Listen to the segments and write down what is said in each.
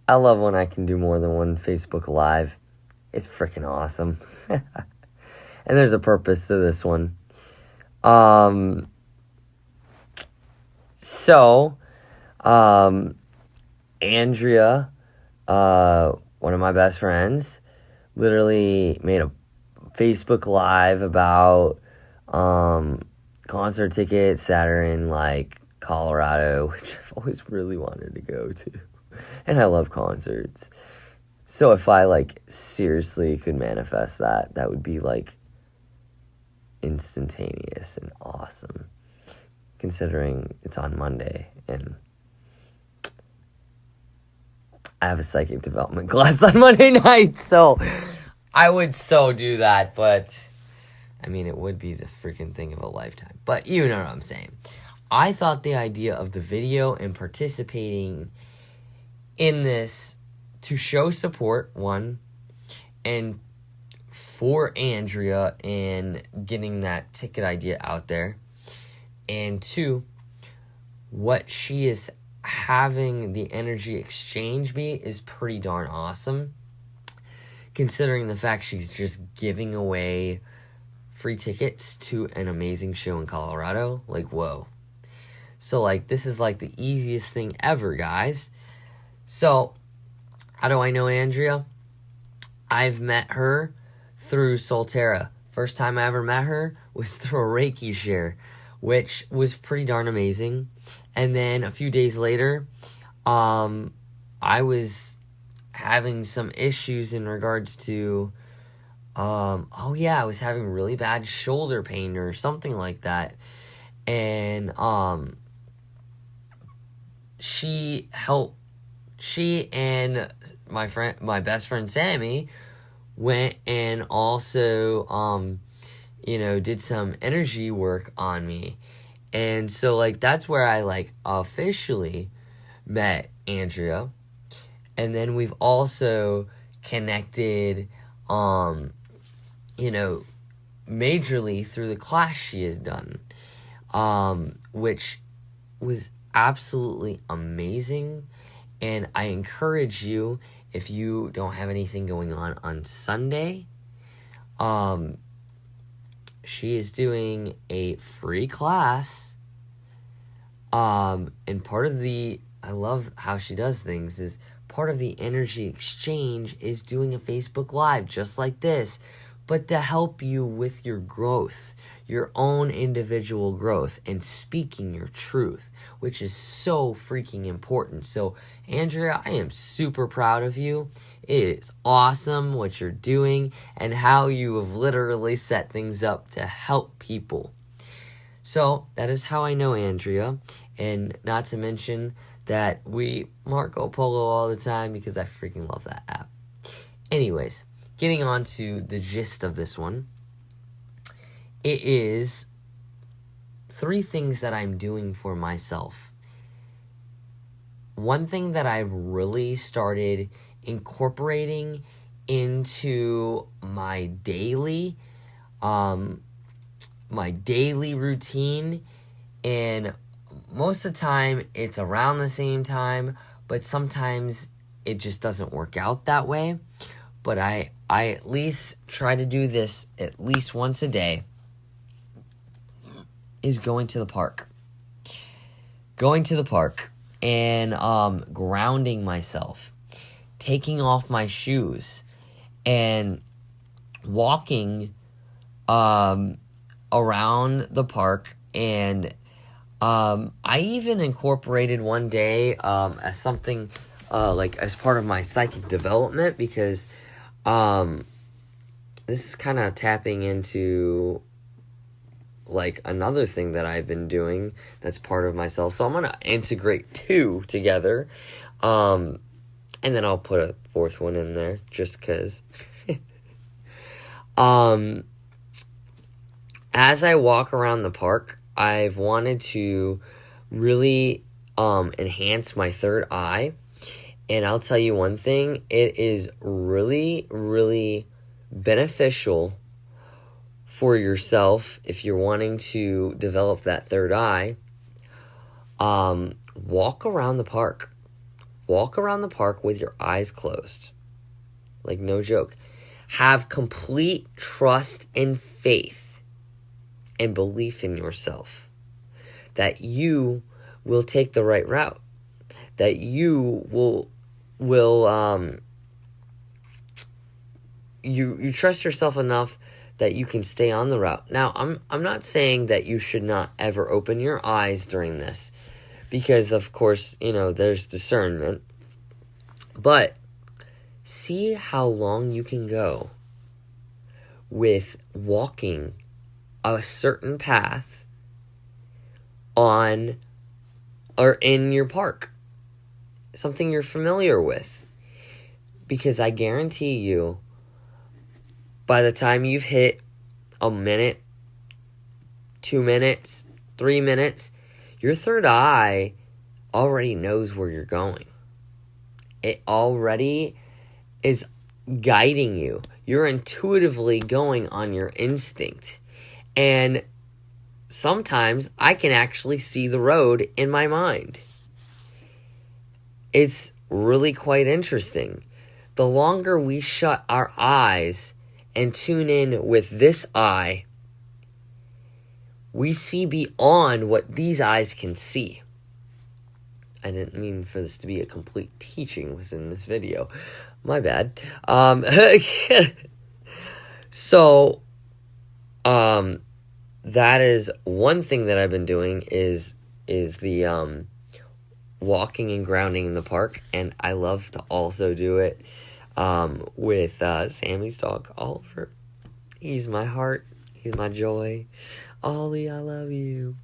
I love when I can do more than one Facebook Live. It's freaking awesome. And there's a purpose to this one. Andrea, one of my best friends, literally made a Facebook Live about concert tickets that are in like Colorado, which I've always really wanted to go to. And I love concerts. So if I like seriously could manifest that, that would be like instantaneous and awesome, considering it's on Monday and I have a psychic development class on Monday night, so I would so do that, but I mean, it would be the freaking thing of a lifetime, but you know what I'm saying. I thought the idea of the video and participating in this to show support, one, and for Andrea and getting that ticket idea out there, and two, what she is having the energy exchange be is pretty darn awesome, considering the fact she's just giving away free tickets to an amazing show in Colorado. Like, whoa. So, like, this is like the easiest thing ever, guys. So, how do I know Andrea? I've met her through Solterra. First time I ever met her was through a Reiki share, which was pretty darn amazing. And then a few days later, I was having some issues in regards to, I was having really bad shoulder pain or something like that. And she and my best friend Sammy went and also, did some energy work on me. And so, like, that's where I, like, officially met Andrea. And then we've also connected, majorly through the class she has done, which was absolutely amazing. And I encourage you, if you don't have anything going on Sunday, she is doing a free class, and I love how she does things, is part of the energy exchange is doing a Facebook Live just like this, but to help you with your growth, your own individual growth, and speaking your truth, which is so freaking important. So, Andrea, I am super proud of you. It is awesome what you're doing and how you have literally set things up to help people. So, that is how I know Andrea, and not to mention that we Marco Polo all the time because I freaking love that app. Anyways, getting on to the gist of this one. It is 3 things that I'm doing for myself. One thing that I've really started incorporating into my daily routine, and most of the time it's around the same time, but sometimes it just doesn't work out that way. But I at least try to do this at least once a day, is going to the park. Going to the park and grounding myself, taking off my shoes, and walking around the park. And I even incorporated one day as something as part of my psychic development, because this is kind of tapping into like another thing that I've been doing that's part of myself. So I'm going to integrate 2 together. And then I'll put a 4th one in there just because. As I walk around the park, I've wanted to really enhance my third eye. And I'll tell you one thing, it is really, really beneficial for yourself if you're wanting to develop that third eye. Walk around the park. walk around the park with your eyes closed. Like, no joke. Have complete trust and faith and belief in yourself that you will take the right route, that you will you trust yourself enough that you can stay on the route. Now, I'm not saying that you should not ever open your eyes during this, because of course, there's discernment. But see how long you can go with walking a certain path on or in your park. Something you're familiar with. Because I guarantee you, by the time you've hit a minute, 2 minutes, 3 minutes, your third eye already knows where you're going. It already is guiding you. You're intuitively going on your instinct. And sometimes I can actually see the road in my mind. It's really quite interesting. The longer we shut our eyes and tune in with this eye, we see beyond what these eyes can see. I didn't mean for this to be a complete teaching within this video. My bad. So, that is one thing that I've been doing is the walking and grounding in the park, and I love to also do it with Sammy's dog, Oliver. He's my heart. He's my joy. Ollie, I love you.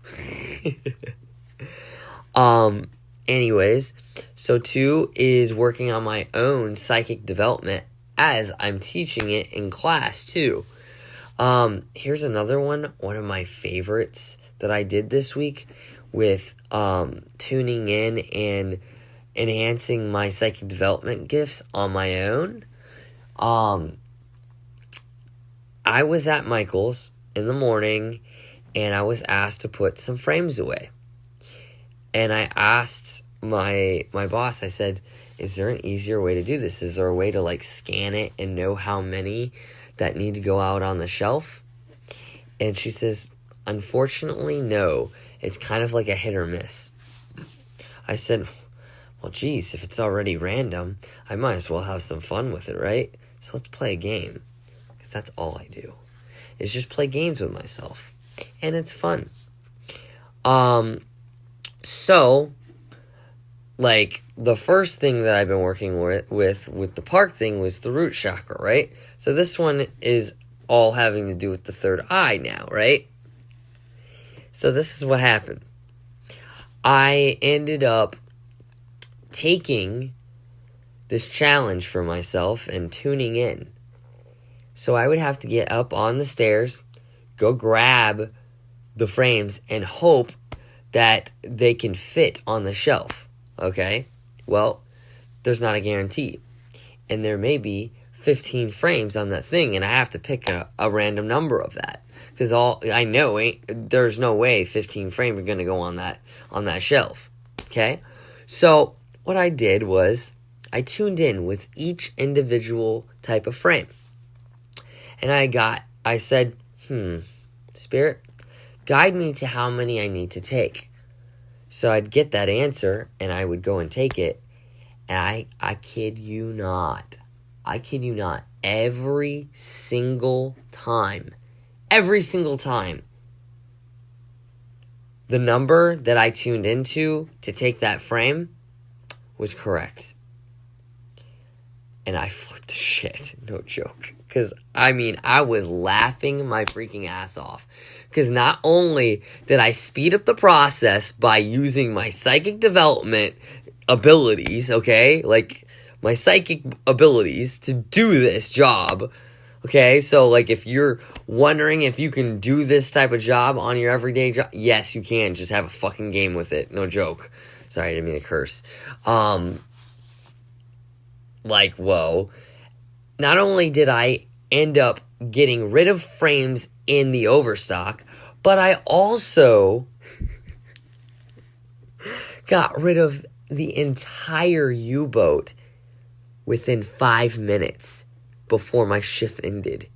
Anyways, so 2 is working on my own psychic development as I'm teaching it in class too. Here's another one of my favorites that I did this week with tuning in and enhancing my psychic development gifts on my own. I was at Michael's in the morning, and I was asked to put some frames away. And I asked my boss, I said, is there an easier way to do this? Is there a way to scan it and know how many that need to go out on the shelf? And she says, unfortunately, no. It's kind of like a hit or miss. I said, well, geez, if it's already random, I might as well have some fun with it, right? So let's play a game. Because that's all I do, is just play games with myself. And it's fun. So, the first thing that I've been working with the park thing was the root chakra, right? So this one is all having to do with the third eye now, right? So this is what happened. I ended up taking this challenge for myself and tuning in. So I would have to get up on the stairs, go grab the frames, and hope that they can fit on the shelf, okay? Well, there's not a guarantee. And there may be 15 frames on that thing, and I have to pick a random number of that. Because I know there's no way 15 frames are going to go on that shelf, okay? So what I did was I tuned in with each individual type of frame. And I said, Spirit, guide me to how many I need to take. So I'd get that answer, and I would go and take it. And I kid you not. Every single time, the number that I tuned into to take that frame was correct. And I flipped the shit, no joke. Because, I was laughing my freaking ass off. Because not only did I speed up the process by using my psychic development abilities, okay? My psychic abilities to do this job, okay? So, if you're wondering if you can do this type of job on your everyday job, yes, you can. Just have a fucking game with it. No joke. Sorry, I didn't mean to curse. Whoa. Not only did I end up getting rid of frames in the overstock, but I also got rid of the entire U-boat within 5 minutes before my shift ended.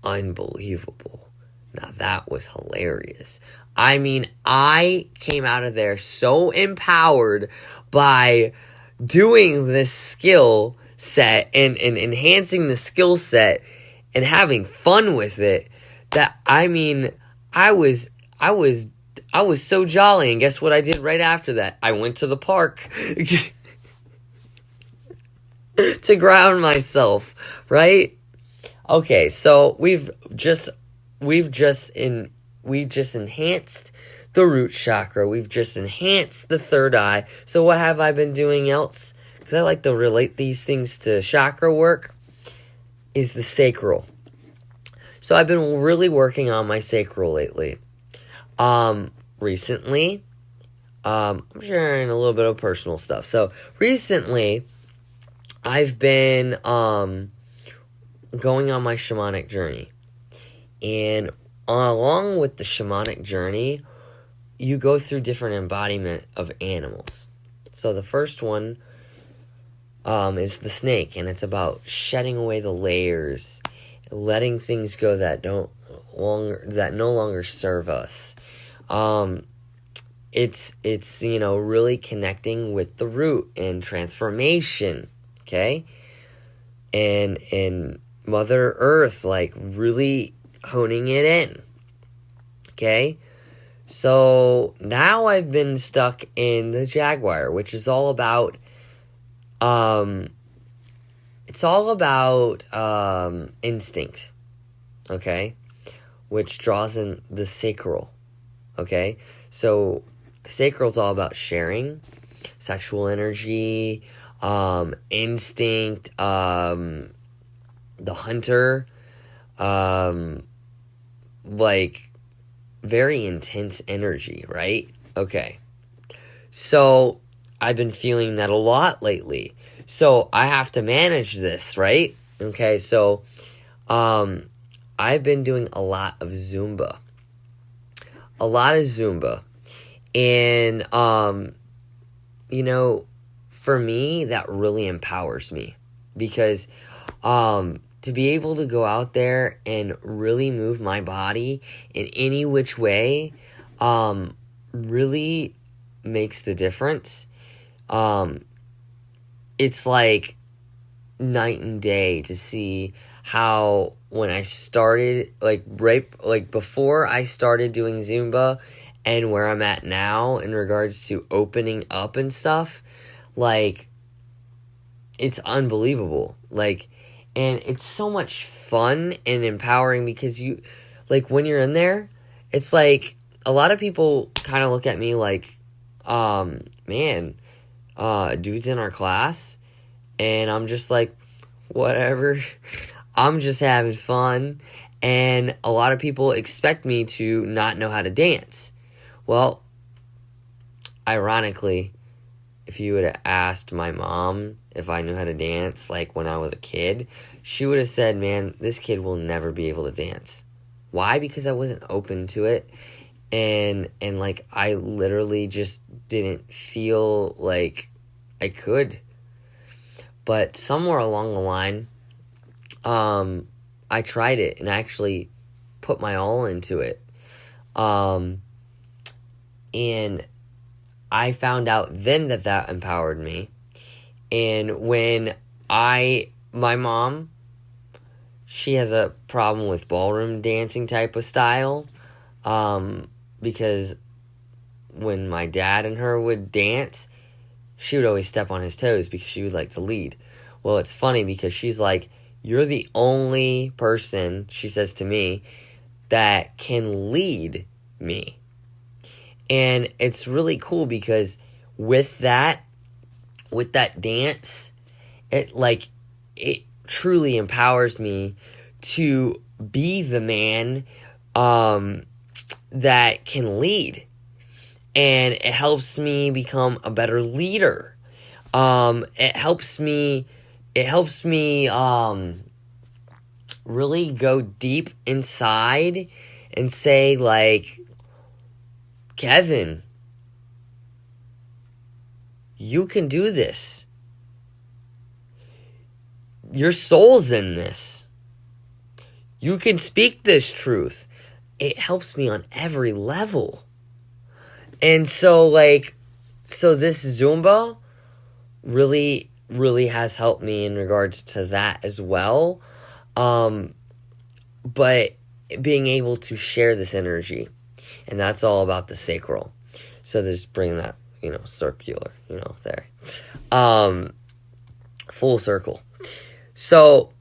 Unbelievable. Now that was hilarious. I mean, I came out of there so empowered by doing this skill set and enhancing the skill set and having fun with it that, I mean, I was so jolly. And guess what I did right after that? I went to the park to ground myself, right? Okay, so we've just enhanced the root chakra. We've just enhanced the third eye. So what have I been doing else? Because I like to relate these things to chakra work, is the sacral. So I've been really working on my sacral lately. Recently, I'm sharing a little bit of personal stuff. So recently, I've been going on my shamanic journey. And along with the shamanic journey, you go through different embodiment of animals. So the first one is the snake, and it's about shedding away the layers, letting things go that no longer serve us. It's really connecting with the root and transformation, okay? And Mother Earth, like, really honing it in, okay? So now I've been stuck in the Jaguar, which is all about instinct, okay? Which draws in the sacral, okay? So sacral's all about sharing, sexual energy, instinct, the hunter, like, very intense energy, right? Okay. So I've been feeling that a lot lately. So I have to manage this, right? Okay, so I've been doing a lot of Zumba. And, for me, that really empowers me. Because to be able to go out there and really move my body in any which way really makes the difference. It's like night and day to see how when I started, before I started doing Zumba and where I'm at now in regards to opening up and stuff, like, it's unbelievable. Like, and it's so much fun and empowering because you, like, when you're in there, it's like, a lot of people kind of look at me like, dude's in our class, and I'm just like, whatever, I'm just having fun, and a lot of people expect me to not know how to dance. Well, ironically, if you would have asked my mom if I knew how to dance, like, when I was a kid, she would have said, man, this kid will never be able to dance. Why? Because I wasn't open to it, and like, I literally just didn't feel like I could. But somewhere along the line, I tried it, and I actually put my all into it. And I found out then that empowered me. And when my mom, she has a problem with ballroom dancing type of style, because when my dad and her would dance, she would always step on his toes because she would like to lead. Well, it's funny because she's like, you're the only person, she says to me, that can lead me. And it's really cool because with that dance, it truly empowers me to be the man that can lead. And it helps me become a better leader. It helps me really go deep inside and say, like, Kevin, You can do this. Your soul's in this. You can speak this truth. It helps me on every level. And so, this Zumba really, really has helped me in regards to that as well. But being able to share this energy. And that's all about the sacral. So just bring that, circular, there. Full circle. So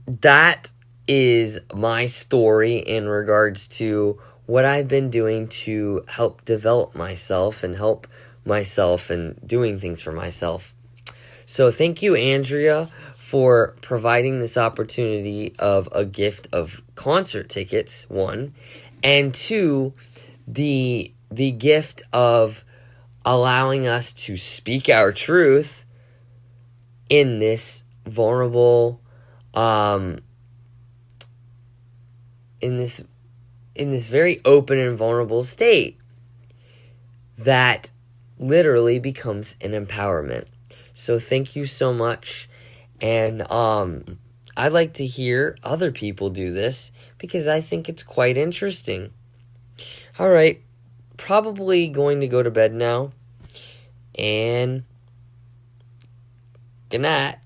that is my story in regards to what I've been doing to help develop myself and help myself and doing things for myself. So thank you, Andrea, for providing this opportunity of a gift of concert tickets, 1, and 2, the gift of allowing us to speak our truth in this vulnerable, in this very open and vulnerable state that literally becomes an empowerment. So thank you so much. And I'd like to hear other people do this because I think it's quite interesting. All right, probably going to go to bed now. And good night.